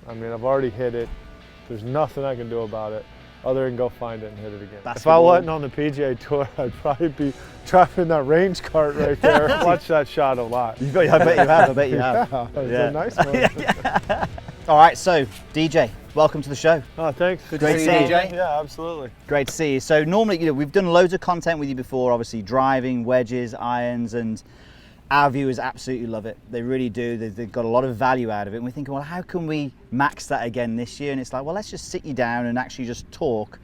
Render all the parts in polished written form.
I mean, I've already hit it. There's nothing I can do about it other than go find it and hit it again. Basketball. If I wasn't on the PGA Tour, I'd probably be driving that range cart right there. Watch that shot a lot. I bet you have. I bet you have. Yeah, it's a nice one. All right, so DJ, welcome to the show. Oh, thanks. Good to see you, DJ. Yeah, absolutely. Great to see you. So normally, we've done loads of content with you before, obviously driving, wedges, irons, and our viewers absolutely love it. They really do. They've got a lot of value out of it. And we're thinking, well, how can we max that again this year? And it's like, well, let's just sit you down and actually just talk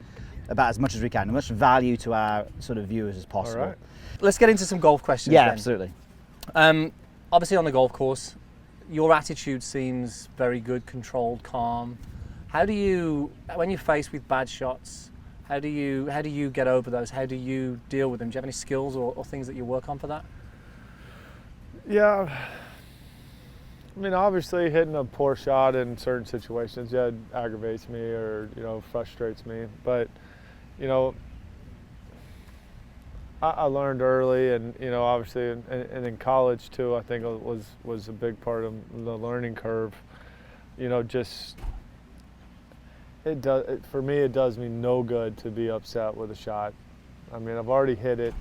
about as much as we can, as much value to our sort of viewers as possible. All right. Let's get into some golf questions. Yeah, then. absolutely. Obviously on the golf course, your attitude seems very good, controlled, calm. How do you, when you're faced with bad shots, how do you get over those? How do you deal with them? Do you have any skills or things that you work on for that? Yeah, I mean, obviously hitting a poor shot in certain situations, yeah, it aggravates me or, frustrates me. But, I learned early and, obviously, and in college too, I think it was a big part of the learning curve. For me, it does me no good to be upset with a shot. I mean, I've already hit it.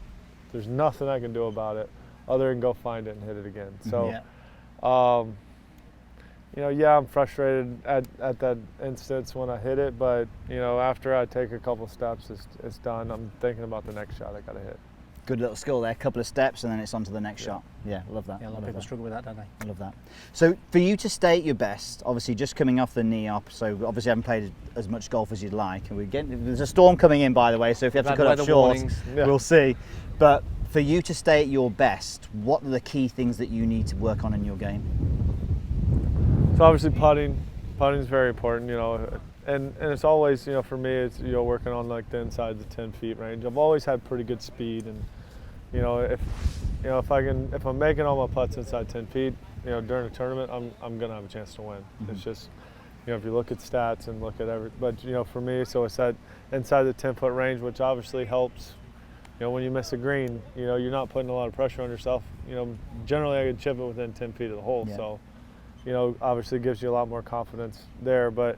There's nothing I can do about it other than go find it and hit it again. So, I'm frustrated at that instance when I hit it, but, after I take a couple steps, it's done. I'm thinking about the next shot I got to hit. Good little skill there, a couple of steps and then it's on to the next shot. Yeah, love that. Yeah, a lot of people struggle with that, don't they? I love that. So for you to stay at your best, obviously just coming off the knee op, so obviously I haven't played as much golf as you'd like, and there's a storm coming in, by the way, so if you have to cut off short, we'll see. But for you to stay at your best, what are the key things that you need to work on in your game? So obviously putting is very important, and it's always, for me, it's, working on like the inside the 10 feet range. I've always had pretty good speed, and, if I'm making all my putts inside 10 feet, during a tournament, I'm gonna have a chance to win. Mm-hmm. It's just, if you look at stats and look at but for me, so it's that inside the 10-foot range, which obviously helps. When you miss a green, you're not putting a lot of pressure on yourself. Generally I can chip it within 10 feet of the hole, so, obviously gives you a lot more confidence there. But,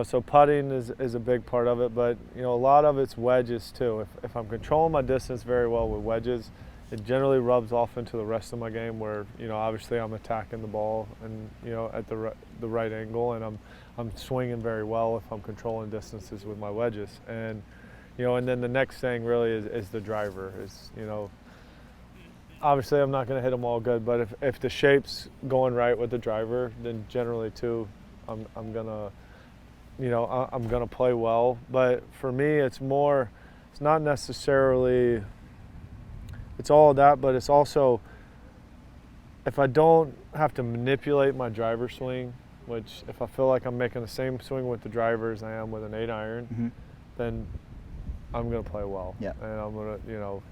so putting is a big part of it, but, a lot of it's wedges too. If I'm controlling my distance very well with wedges, it generally rubs off into the rest of my game where, obviously I'm attacking the ball and, at the right angle, and I'm swinging very well if I'm controlling distances with my wedges. And, and then the next thing really is the driver. Obviously I'm not going to hit them all good, but if the shape's going right with the driver, then generally too, I'm gonna play well. But for me, it's not necessarily, it's all of that, but it's also, if I don't have to manipulate my driver swing, which if I feel like I'm making the same swing with the driver as I am with an 8-iron, mm-hmm. then I'm going to play well. Yeah. And I'm going to,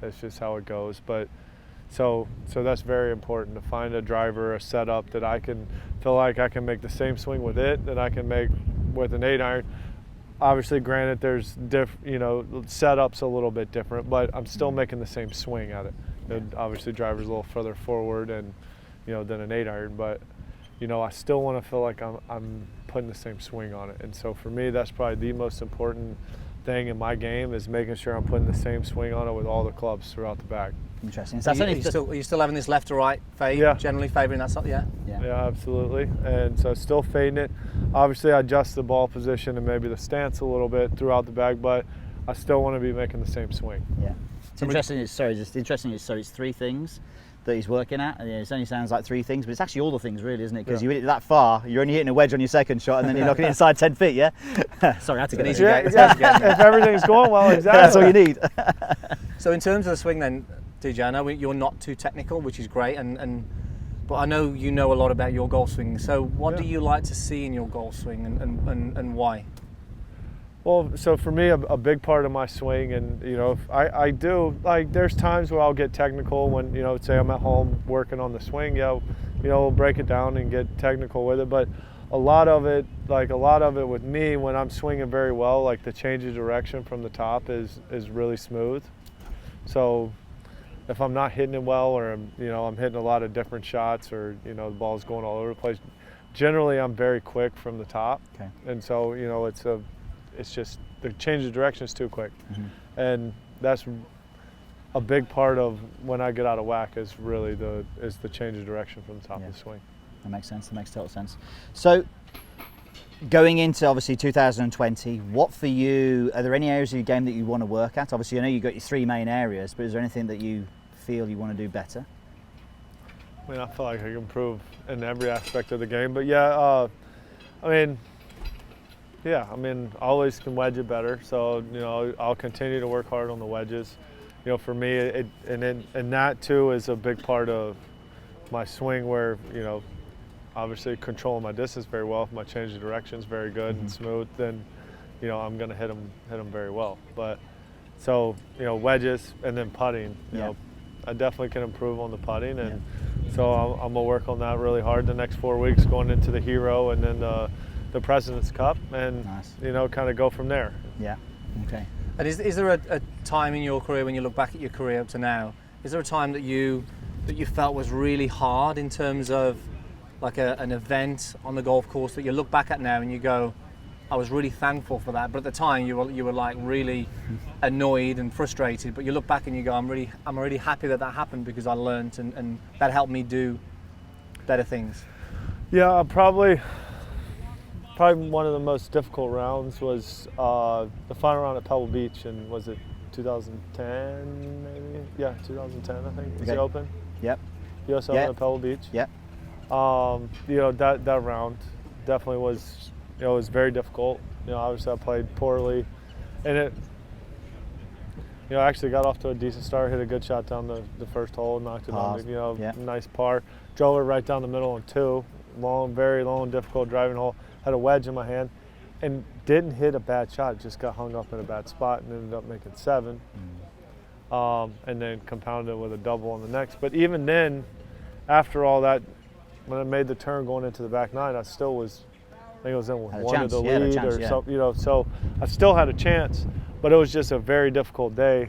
that's just how it goes. But so that's very important, to find a driver, a setup that I can feel like I can make the same swing with it that I can make with an 8-iron. Obviously, granted, there's setups a little bit different, but I'm still making the same swing at it. And obviously, driver's a little further forward and than an 8-iron, but I still want to feel like I'm putting the same swing on it. And so for me, that's probably the most important thing in my game, is making sure I'm putting the same swing on it with all the clubs throughout the bag. Interesting. So are you still having this left to right fade? Yeah. Generally favouring that side? Yeah, absolutely. And so still fading it. Obviously, I adjust the ball position and maybe the stance a little bit throughout the bag, but I still want to be making the same swing. Yeah. It's interesting. It's three things that he's working at. And it only sounds like three things, but it's actually all the things, really, isn't it? Because you hit it that far, you're only hitting a wedge on your second shot, and then you're knocking it inside 10 feet. Yeah. Sorry, I had to get it. If everything's going well, exactly. That's all you need. So in terms of the swing, then, DJ, I know you're not too technical, which is great, but I know you know a lot about your golf swing. So what do you like to see in your golf swing, and why? Well, so for me, a big part of my swing, and I do, like, there's times where I'll get technical when, say I'm at home working on the swing, we'll break it down and get technical with it. But a lot of it with me, when I'm swinging very well, like the change of direction from the top is really smooth. So if I'm not hitting it well, or I'm hitting a lot of different shots, or the ball's going all over the place, generally I'm very quick from the top, Okay. and so it's just the change of direction is too quick, and that's a big part of when I get out of whack is really the change of direction from the top of the swing. That makes sense. That makes total sense. So, going into obviously 2020, what for you? Are there any areas of your game that you want to work at? Obviously, I know you've got your 3 main areas, but is there anything that you feel you want to do better? I mean, I feel like I can improve in every aspect of the game, but yeah, I mean, always can wedge it better. So I'll continue to work hard on the wedges. For me, and that too is a big part of my swing, where obviously controlling my distance very well. If my change of direction is very good and smooth, then I'm going to hit them very well. But so wedges and then putting. I definitely can improve on the putting, and so I'm gonna work on that really hard the next 4 weeks, going into the Hero and then the President's Cup, and kind of go from there. Yeah. Okay. And is there a time in your career, when you look back at your career up to now, is there a time that you felt was really hard in terms of like an event on the golf course that you look back at now and you go, I was really thankful for that, but at the time you were like really annoyed and frustrated, but you look back and you go, I'm really happy that happened, because I learned and that helped me do better things? Yeah, probably one of the most difficult rounds was the final round at Pebble Beach, and was it 2010 maybe? Yeah, 2010 I think was the Open. Yep. US Open at Pebble Beach. Yep. That round definitely was, it was very difficult. Obviously I played poorly, and it, I actually got off to a decent start, hit a good shot down the first hole, knocked it on, nice par, drove it right down the middle on 2, very long, difficult driving hole, had a wedge in my hand, and didn't hit a bad shot, it just got hung up in a bad spot and ended up making 7, and then compounded it with a double on the next. But even then, after all that, when I made the turn going into the back 9, I still was, I think it was in with one of the lead or something, so I still had a chance, but it was just a very difficult day.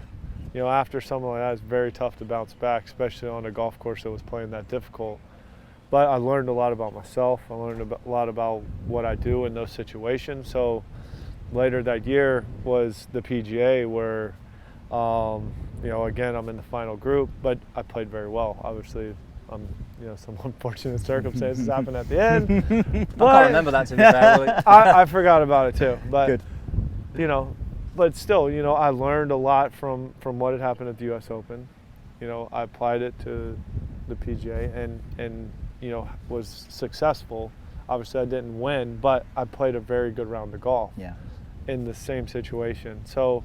After something like that, it's very tough to bounce back, especially on a golf course that was playing that difficult. But I learned a lot about myself. I learned a lot about what I do in those situations. So later that year was the PGA, where, again, I'm in the final group, but I played very well. Obviously, some unfortunate circumstances happened at the end. I can't remember that, to be fair, really. I forgot about it too. But, good. But still, I learned a lot from what had happened at the US Open. I applied it to the PGA and was successful. Obviously I didn't win, but I played a very good round of golf in the same situation. So,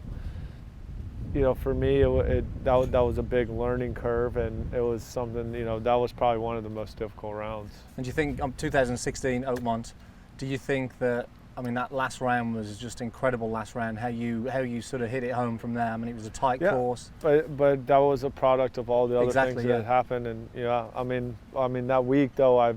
for me, that was a big learning curve, and it was something, that was probably one of the most difficult rounds. And do you think, 2016 Oakmont, do you think that, that last round was just incredible last round, how you sort of hit it home from there? It was a tight course. But that was a product of all the other things that happened, and that week though,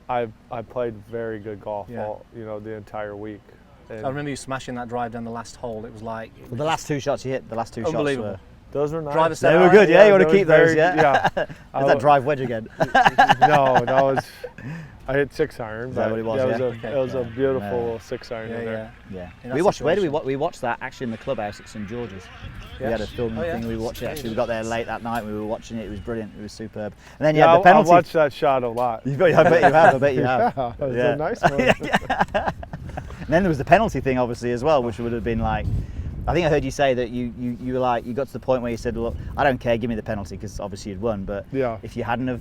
I played very good golf all, the entire week. And I remember you smashing that drive down the last hole. It was like the last 2 shots you hit. The last 2 shots were. Those were nice. Driver they were good. Yeah, you want to keep those. Yeah. Is that drive wedge again? No, that was. I hit 6-iron. Is that what it was? It was a beautiful little 6-iron in there. Yeah. We watched. Where did we watched that? Actually, in the clubhouse at St George's. Yes. We had a filming thing. We watched it. Actually, we got there late that night. We were watching it. It was brilliant. It was superb. And then you had the penalty. I watched that shot a lot. I bet you have. I bet you have. Yeah, it was a nice one. And then there was the penalty thing, obviously, as well, which would have been like, I think I heard you say that you were like, you got to the point where you said, look, I don't care, give me the penalty, because obviously you'd won, but if you hadn't have,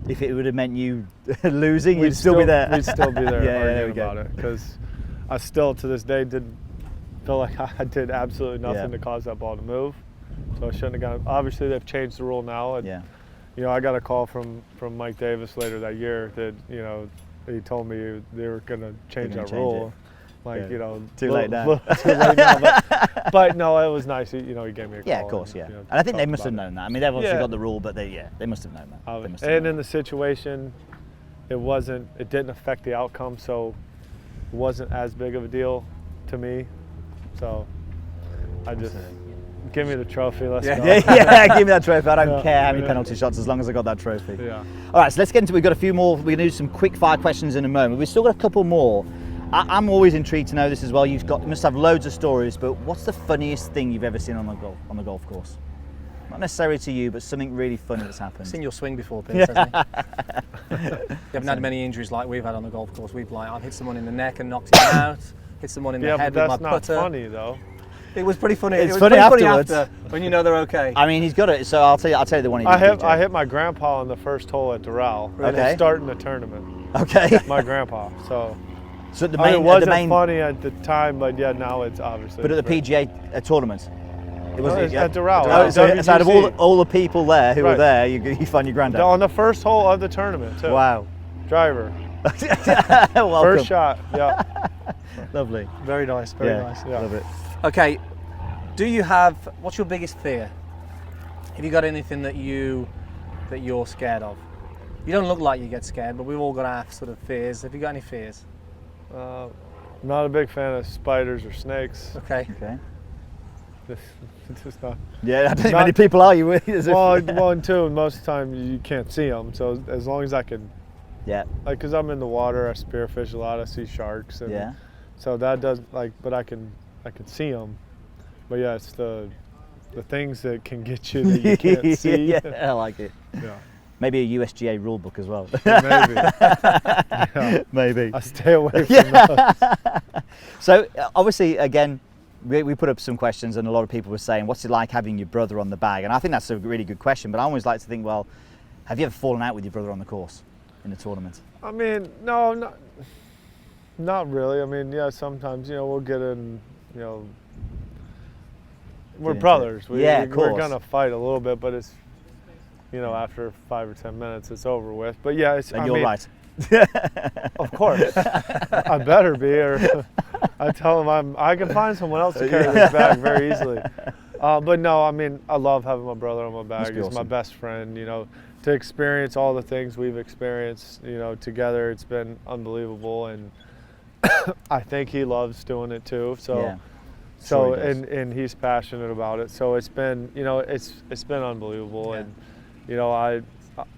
if it would have meant you losing, you'd still be there. We'd still be there arguing about it, because I still, to this day, didn't feel like I did absolutely nothing to cause that ball to move. So I shouldn't have got it. Obviously, they've changed the rule now. And, I got a call from Mike Davis later that year that, he told me they were going to change that rule. Too late now. Too late now, but no, it was nice. He gave me a call. Yeah, of course, and I think they must have known that. They've obviously got the rule, but they must have known that. And in the situation, it didn't affect the outcome, so it wasn't as big of a deal to me. So I just Give me the trophy. Let's Yeah. go. Yeah, give me that trophy. I don't Yeah, care how many yeah. penalty shots as long as I got that trophy. Yeah. All right, so let's get into. We've got a few more. We're going to do some quick fire questions in a moment. We've still got a couple more. I'm always intrigued to know this as well. You must have loads of stories, but what's the funniest thing you've ever seen on the golf course? Not necessarily to you, but something really funny that's happened. I've seen your swing before, Pierce, hasn't he? You haven't had many injuries like we've had on the golf course. I've hit someone in the neck and knocked him out. Hit someone in the Yeah, head but with that's my not putter. funny though. It was pretty funny. It's it was funny pretty afterwards. after, when you know they're okay. I mean, he's got it. So I'll tell you the one he did. I DJ. hit my grandpa on the first hole at Doral. Okay. Starting the tournament. Okay. My grandpa. So. So at the I mean, main, it wasn't at the main, funny at the time, but yeah, now it's obviously. but at the very- PGA tournament. It No, it's yeah? at Doral. Oh, so WGC. out of all the people there who were Right. there, you find your granddad. On the first hole of the tournament too. Wow. Driver. Welcome. First shot. Yeah. Lovely. Very nice, very Yeah. nice. Yeah. Love it. Okay, what's your biggest fear? Have you got anything that you're scared of? You don't look like you get scared, but we've all got our sort of fears. Have you got any fears? Not a big fan of spiders or snakes. Okay. Okay. Just not. Yeah, I don't think Not- many people are you with. Well, and two, most of the time you can't see them. So as long as I can, Yeah. like, cause I'm in the water, I spearfish a lot. I see sharks, and Yeah. so that does but I can see them. But yeah, it's the things that can get you that you can't see. Yeah, I like it. Yeah. Maybe a USGA rule book as well. Maybe. Yeah. Maybe. I stay away from those. So obviously, again, we put up some questions, and a lot of people were saying, "What's it like having your brother on the bag?" And I think that's a really good question. But I always like to think, well, have you ever fallen out with your brother on the course in a tournament? I mean, no, not really. I mean, yeah, sometimes we'll get in. We're into it. brothers. Yeah, of We're course. gonna fight a little bit, but it's after 5 or 10 minutes, it's over with. But yeah, And I you're mean, right. Of course, I better be, or I tell him I can find someone else to carry this bag very easily. But no, I mean, I love having my brother on my bag. be He's my awesome. best friend. To experience all the things we've experienced, together, it's been unbelievable, and I think he loves doing it too. So. Yeah. So Sure he does. and he's passionate about it. So it's been it's been unbelievable, Yeah. and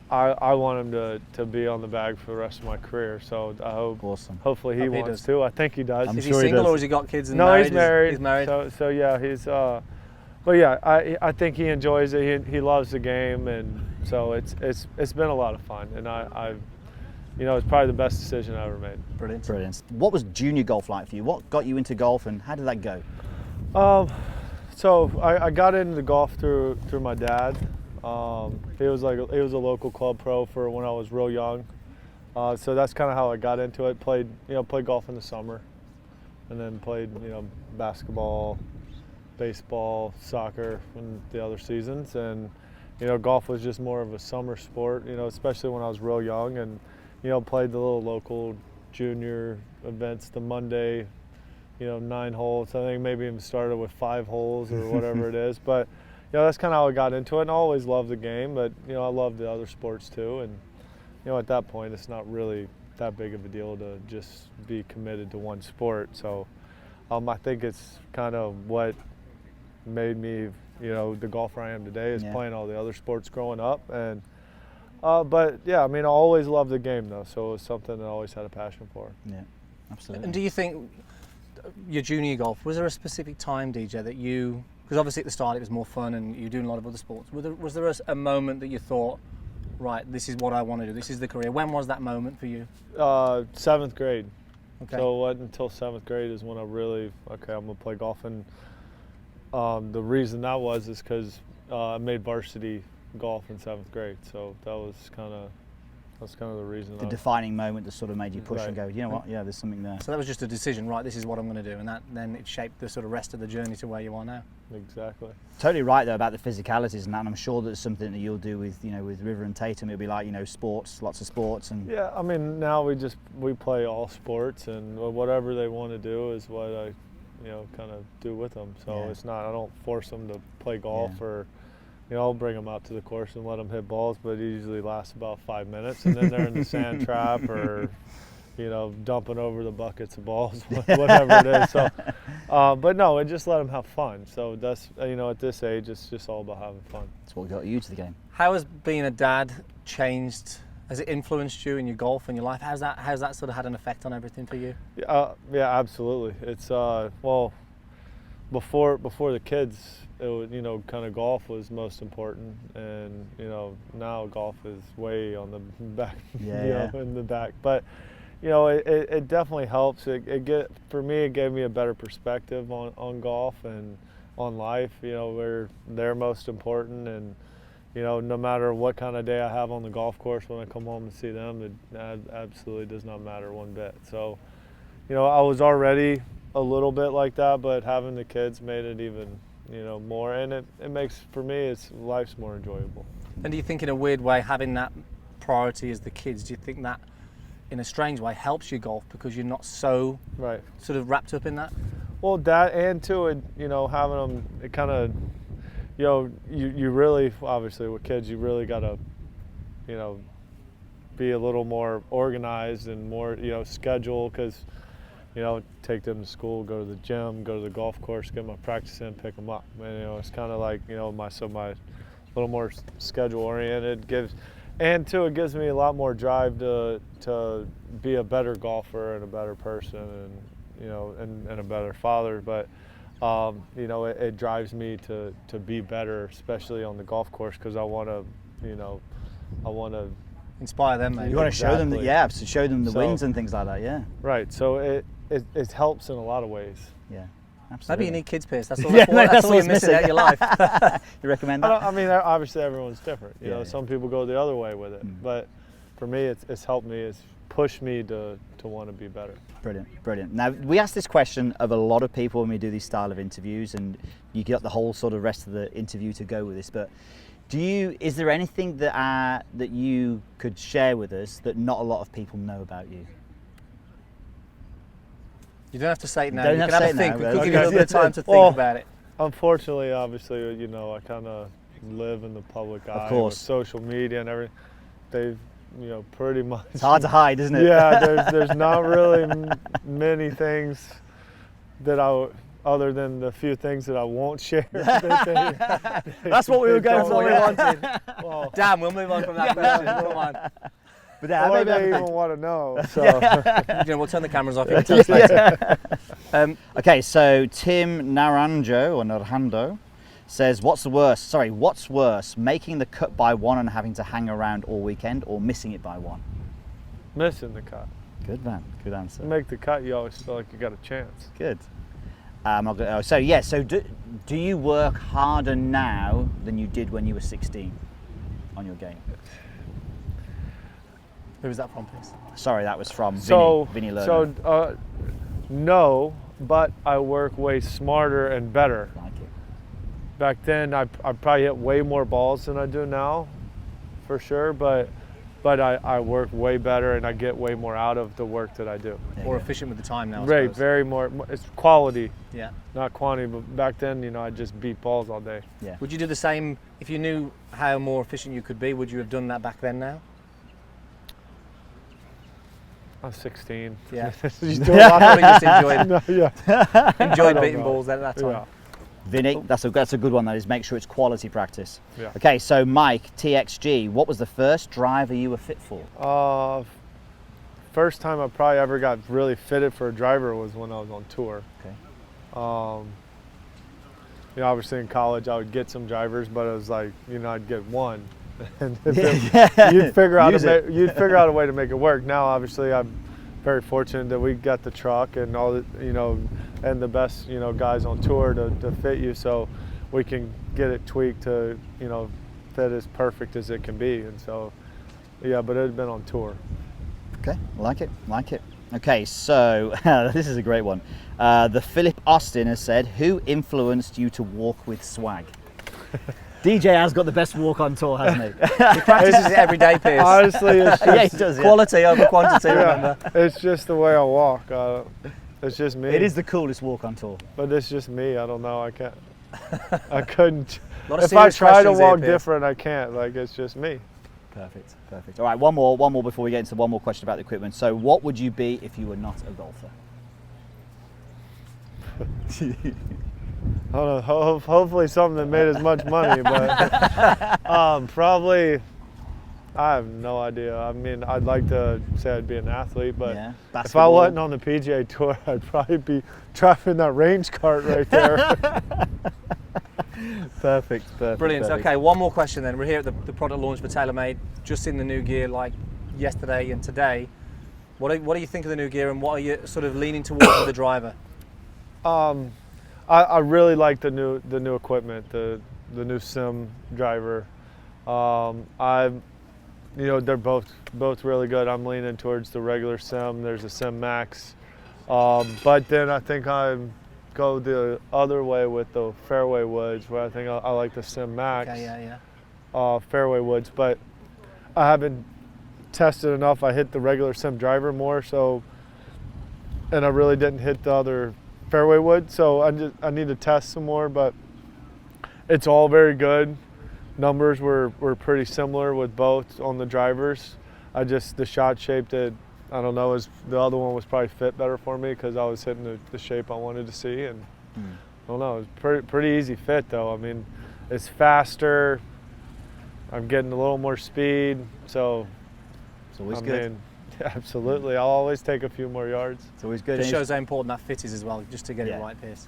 I want him to be on the bag for the rest of my career. So I hope Awesome. hopefully he Hope he wants does. to. I think he does. I'm Is sure he he single does. or has he got kids and No, married? he's married. He's married. So yeah, he's but yeah, I think he enjoys it. He loves the game, and so it's been a lot of fun, and I've it's probably the best decision I ever made. Brilliant. Brilliant. What was junior golf like for you? What got you into golf, and how did that go? So I got into golf through my dad. He was a local club pro for when I was real young. So that's kind of how I got into it. Played golf in the summer, and then played basketball, baseball, soccer in the other seasons. And golf was just more of a summer sport. Especially when I was real young, and played the little local junior events, the Monday. 9 holes. I think maybe even started with 5 holes or whatever it is. But that's kind of how I got into it. And I always loved the game, but I love the other sports too. And at that point, it's not really that big of a deal to just be committed to one sport. So I think it's kind of what made me, the golfer I am today is playing all the other sports growing up. And but yeah, I mean, I always loved the game though, so it was something that I always had a passion for. Yeah, absolutely. And do you think your junior golf, was there a specific time, DJ, that you, because obviously at the start it was more fun and you were doing a lot of other sports, was there a moment that you thought, right, this is what I want to do, this is the career? When was that moment for you? 7th grade. Okay. So it wasn't until 7th grade is when I really, I'm gonna play golf. And the reason that was is because I made varsity golf in 7th grade. So that was kind of the reason. The defining moment that sort of made you push and Right. go, you know what, yeah, there's something there. So that was just a decision, right, this is what I'm going to do, and that then it shaped the sort of rest of the journey to where you are now. Exactly. Totally right though about the physicalities and that, and I'm sure that's something that you'll do with with River and Tatum. It'll be like sports, lots of sports, and Yeah, I mean, now we play all sports, and whatever they want to do is what I kind of do with them. So Yeah. it's not, I don't force them to play golf, Yeah. or I'll bring them out to the course and let them hit balls, but it usually lasts about 5 minutes, and then they're in the sand trap or you know, dumping over the buckets of balls, whatever it is. So, but no, it just let them have fun. So that's, you know, at this age, it's just all about having fun. That's what got you to the game. How has being a dad changed? Has it influenced you in your golf and your life? How's that sort of had an effect on everything for you? Yeah, absolutely. It's well, before the kids, it was, you know, kind of golf was most important, and you know, now golf is way on the back, Yeah. know, in the back. But you know, it definitely helps. For me, it gave me a better perspective on golf and on life. You know, where they're most important, and you know, no matter what kind of day I have on the golf course, when I come home and see them, it absolutely does not matter one bit. So, you know, I was already a little bit like that, but having the kids made it even, you know, more. And it makes, for me, life's more enjoyable. And do you think in a weird way, having that priority as the kids, do you think that in a strange way helps you golf because you're not so Right. sort of wrapped up in that? Well, that and too, you know, having them, it kind of, you know, you really, obviously with kids, you really got to, you know, be a little more organized and more, you know, schedule, because, you know, take them to school, go to the gym, go to the golf course, get my practice in, pick them up. And, you know, it's kind of like, you know, my little more schedule oriented and too, it gives me a lot more drive to be a better golfer and a better person, and, you know, and a better father. But you know, it drives me to be better, especially on the golf course, because I want to, you know, Inspire them, maybe. You want to show them that, Exactly. to show them the So- wins and things like that, yeah. right. So it helps in a lot of ways. Yeah, Maybe absolutely. you need kids, Pierce. That's all, Yeah, that's all you're what's missing out of your life. You recommend I that? mean, obviously everyone's different. You know, Yeah. some people go the other way with it, but for me, it's helped me. It's pushed me to want to be better. Brilliant, brilliant. Now, we ask this question of a lot of people when we do these style of interviews, and you get the whole sort of rest of the interview to go with this, but is there anything that you could share with us that not a lot of people know about you? You don't have to say it now. Don't You have can to have a say it think. now, We could but give you a little bit of time to think Well, about it. Unfortunately, obviously, you know, I kind of live in the public eye course. with social media and everything. They've, you know, pretty much. It's hard to hide, isn't it? Yeah, there's not really many things that other than the few things that I won't share. That's what we were going That's what we for. wanted. Well, Damn, we'll move on from that question. Come on. But yeah, or maybe they have a even want to know. So. You know, we'll turn the cameras off. You can tell us later. Okay, so Tim Narando says, what's worse, making the cut by one and having to hang around all weekend, or missing it by one? Missing the cut. Good man, good answer. Make the cut, you always feel like you got a chance. Good. So do you work harder now than you did when you were 16 on your game? Who was that from, please? Sorry, that was from Vinny Lerner. So no, but I work way smarter and better. Like it. Back then, I probably hit way more balls than I do now, for sure. But I work way better, and I get way more out of the work that I do. There you More go. efficient with the time now, I Right, suppose. very more. It's quality, Yeah. not quantity. But back then, you know, I just beat balls all day. Yeah. Would you do the same if you knew how more efficient you could be? Would you have done that back then now? I was 16. Yeah. You do a lot Probably just enjoyed, No, yeah. enjoyed I don't beating know. balls at that time. Yeah. Vinny, that's a good one. That is, make sure it's quality practice. Yeah. Okay, so Mike, TXG, what was the first driver you were fit for? First time I probably ever got really fitted for a driver was when I was on tour. Okay. You know, obviously in college I would get some drivers, but it was like, you know, I'd get one, and you'd figure out Use it. you'd figure out a way to make it work. Now, obviously, I'm very fortunate that we got the truck and all the, you know, and the best, you know, guys on tour to fit you, so we can get it tweaked to, you know, fit as perfect as it can be. And so, yeah, but it had been on tour. Okay, like it. Okay, so this is a great one. The Philip Austin has said, who influenced you to walk with swag? DJ has got the best walk on tour, hasn't he? He practices it every day, Pierce. Honestly, it's just, Yeah, he does. Yeah. Quality over quantity, remember? it's just the way I walk. It's just me. It is the coolest walk on tour. But it's just me. I don't know. I can't. I couldn't. A lot of If I serious try to questions here, walk Pierce. different, I can't. Like, it's just me. Perfect, perfect. All right, one more before we get into one more question about the equipment. So what would you be if you were not a golfer? I don't know, hopefully something that made as much money, but probably, I have no idea. I mean, I'd like to say I'd be an athlete, but Yeah, if I basketball. wasn't on the PGA Tour, I'd probably be driving that range cart right there. Perfect. Brilliant. Perfect. Okay, one more question then. We're here at the product launch for TaylorMade, just in the new gear like yesterday and today. What do you think of the new gear, and what are you sort of leaning towards with the driver? I really like the new equipment, the new sim driver. They're both really good. I'm leaning towards the regular sim. There's a sim max, but then I think I go the other way with the fairway woods, where I think I like the sim max. Okay, yeah. Fairway woods, but I haven't tested enough. I hit the regular sim driver more, and I really didn't hit the other fairway wood, so I need to test some more, but it's all very good. Numbers were pretty similar with both on the drivers. The shot shape that, I don't know, the other one was probably fit better for me because I was hitting the shape I wanted to see, and I don't know, it was pretty easy fit though. I mean, it's faster, I'm getting a little more speed, so It's always good. Absolutely, I'll always take a few more yards. It's always good. It And shows how important that fit is as well, just to get Yeah. it right, Pierce.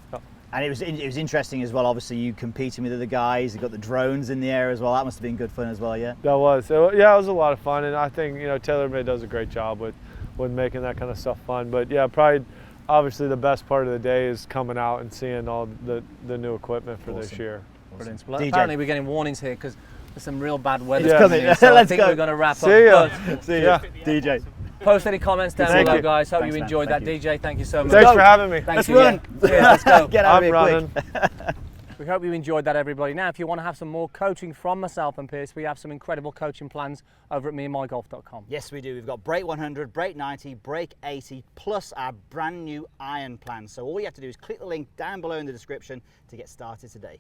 And it was interesting as well. Obviously, you competing with other guys. You got the drones in the air as well. That must have been good fun as well. Yeah. That was, it was a lot of fun, and I think TaylorMade does a great job with making that kind of stuff fun. But yeah, probably, obviously, the best part of the day is coming out and seeing all the new equiment for this Awesome. year. Brilliant. Well, DJ. apparently we're getting warnings here because there's some real bad weather It's coming coming. in, so I Let's think go. we're going to wrap See ya. up. See Yeah. DJ. Post any comments down Thank below, you. guys. Hope Thanks, you man. enjoyed Thank that. you. DJ, thank you so much. Thanks for having me. Thank Let's you. run. Yeah. Cheers, let's go. Get out I'm of here running. quick. We hope you enjoyed that, everybody. Now, if you want to have some more coaching from myself and Pierce, we have some incredible coaching plans over at meandmygolf.com. Yes, we do. We've got break 100, break 90, break 80, plus our brand new iron plan. So all you have to do is click the link down below in the description to get started today.